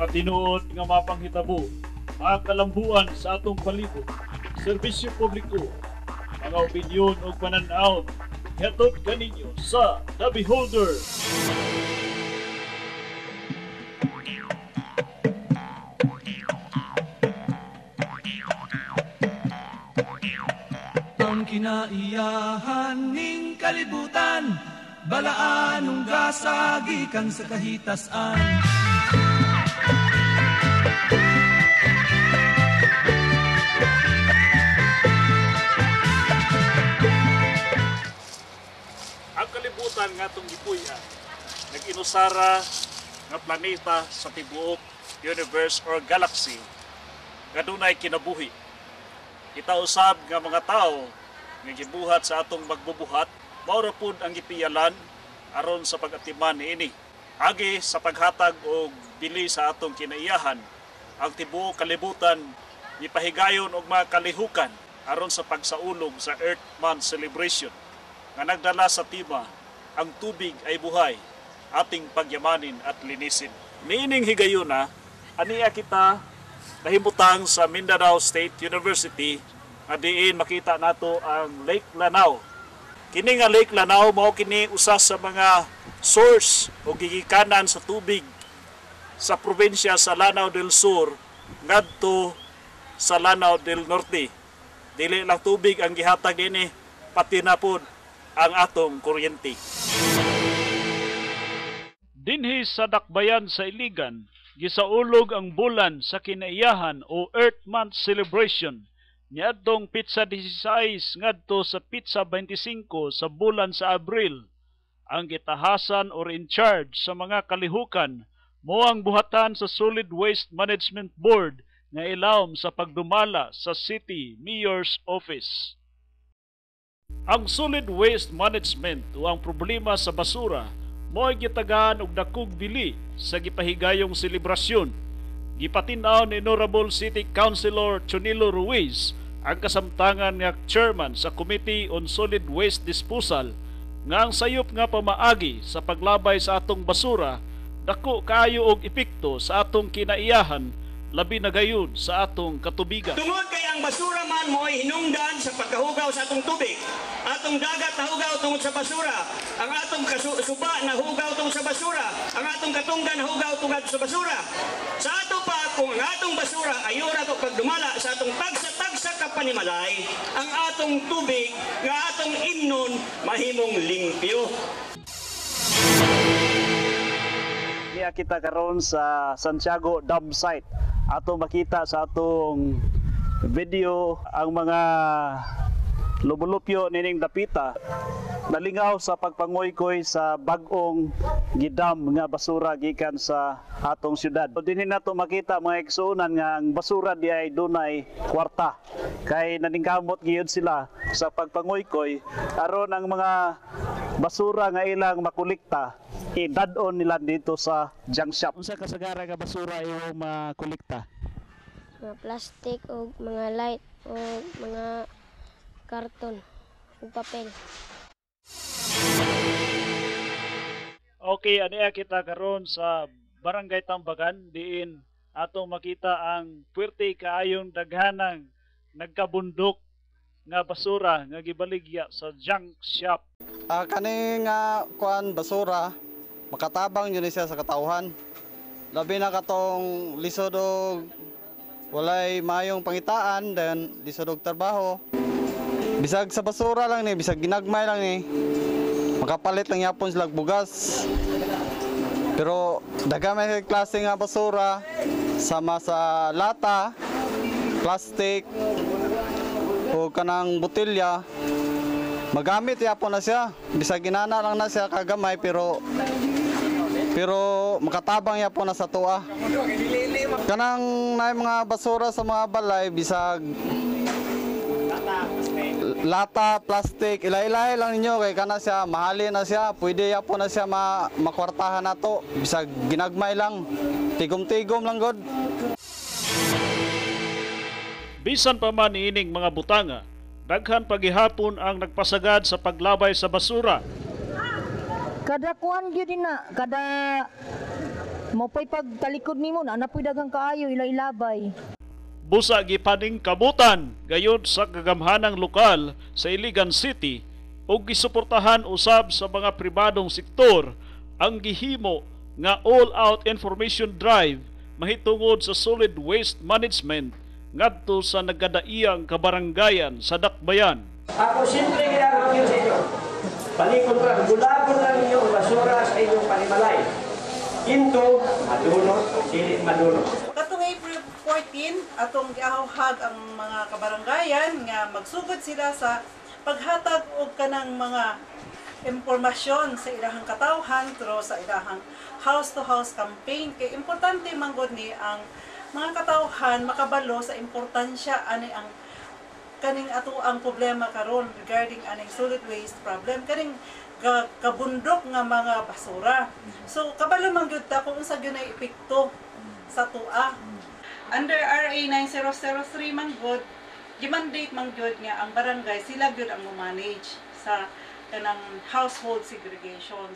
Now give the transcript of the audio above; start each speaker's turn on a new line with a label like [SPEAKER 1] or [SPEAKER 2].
[SPEAKER 1] mga tinuod nga mapanghitabo, mga kalambuan sa atong palibot, serbisyo publiko, mga opinyon o pananaw, hatod kaninyo sa The Beholder.
[SPEAKER 2] Ang kinaiyahan ning kalibutan, balaan ng gasagikan sa kahitasan.
[SPEAKER 1] Ang kalibutan nga itong gipuy-an, nag-inusara nga planeta sa tibuok universe or galaxy nga dunay kinabuhi. Kita usab nga mga tao nga gibuhat sa atong magbubuhat, mao ra pud ang gipiyalan aron sa pag-atiman niini. Agi sa paghatag og bili sa atong kinaiyahan, ang tibuok kalibutan gipahigayon og mga kalihukan aron sa pagsaulog sa Earth Month celebration nga nagdala sa tema ang tubig ay buhay, ating pagyamanin at linisin. Niining higayuna, aniya kita nahimutang sa Mindanao State University nga diin makita nato ang Lake Lanao. Kini nga Lake Lanao mao kini usa sa mga source o gigikanan sa tubig sa probinsya sa Lanao del Sur ngadto sa Lanao del Norte. Dili lang tubig ang gihatag dinhi, pati na pod ang atong kuryente. Dinhi sa dakbayan sa Iligan, gisaulog ang bulan sa kinaiyahan o Earth Month celebration niadtong Pitsa 16 ngadto sa Pitsa 25 sa bulan sa Abril. Ang gitahasan or in charge sa mga kalihukan mo ang buhatan sa Solid Waste Management Board nga ilawom sa pagdumala sa City Mayor's Office. Ang solid waste management o ang problema sa basura mo ay gitagaan og dakog dili sa gipahigayong selebrasyon. Gipatinaw ni Honorable City Councilor Chonilo Ruiz ang kasamtangan nga chairman sa Committee on Solid Waste Disposal nga ang sayop nga pamaagi sa paglabay sa atong basura dako kaayo og epekto sa atong kinaiyahan labi na gayon sa atong katubigan.
[SPEAKER 3] Tungod kay ang basura man mo ay hinungdan sa pagkahugaw sa atong tubig. Atong dagat nahugaw tungod sa basura. Ang atong suba nahugaw tungod sa basura. Ang atong katunggan nahugaw tungod sa basura. Sa ato pa kung ang atong basura ayora to pagdumala sa atong tagsa-tagsa ka panimalay, ang atong tubig nga atong imnon mahimong limpyo.
[SPEAKER 1] Niya kita karon sa Santiago Dam Site. Ato makita sa atong video ang mga lumulupyo nining dapita nalingaw sa pagpangoy-koy sa bag-ong gidam nga basura gikan sa atong syudad. So, dinhi nato makita mga igsuonan nga ang basura di ay dunay kwarta kay naningkamot gyud sila sa pagpangoy-koy aron ang mga basura nga ilang makolekta idad-on nila dito sa junk shop. Unsa kasagara nga basura imong makolekta?
[SPEAKER 4] Mga plastic o mga light o mga karton o papel.
[SPEAKER 1] Okay, aniya kita karon sa Barangay Tambagan diin atong makita ang puwerte kaayong daghanang nagkabundok nga basura nga gibaligya sa junk shop.
[SPEAKER 5] Kani nga kuan basura makatabang yun siya sa katauhan. Labi na katong lisod og walay mayong pangitaan then lisod og trabaho. Bisag sa basura lang ni, bisag ginagmay lang ni. Makapalit lang yapon sila bugas. Pero dagamay sa klase nga basura sama sa lata, plastic o kanang botelya. Magamit yapon na siya. Bisag ginana lang na siya kagamay pero makatabang yapon na sa tuwa. Kanang na mga basura sa mga balay bisag lata, plastic, ilay-ilay lang ninyo kay kana siya mahali na siya, pwede yapon na siya makwartahan nato bisag ginagmay lang, tigom-tigom lang god.
[SPEAKER 1] Bisan pa man ining mga butanga, daghan pagihapon ang nagpasagad sa paglabay sa basura.
[SPEAKER 6] Kada kuan gyud na, kada Mapay pagtalikod nimo na napoy daghang kaayo ilabay.
[SPEAKER 1] Busa gipaning kabutan gayud sa kagamhanang lokal sa Iligan City ug gisuportahan usab sa mga pribadong sektor ang gihimo nga all-out information drive mahitungod sa solid waste management ngadto sa nagkadaiyang kabaranggayan sa Dakbayan.
[SPEAKER 3] Ako simple ginagawa yun sa inyo. Palikod lang, gulabon lang ninyo ang basura sa inyong panimalay. Into, madunot o dili madunot.
[SPEAKER 7] Katong April 14, atong giahawhag ang mga kabaranggayan nga magsugod sila sa paghatag og kanang mga impormasyon sa ilahang katawhan through sa ilahang house-to-house campaign. Kay importante manggod ni ang mga katawhan makabalo sa importansya ani ang kaning ato ang problema karon regarding aning solid waste problem kaning kabundok nga mga basura. So kabalo man gyud ta kung unsa gyud na epekto sa tua. Under RA 9003 man gyud gi-mandate man gyud nga ang barangay sila gyud ang mo-manage sa kanang household segregation.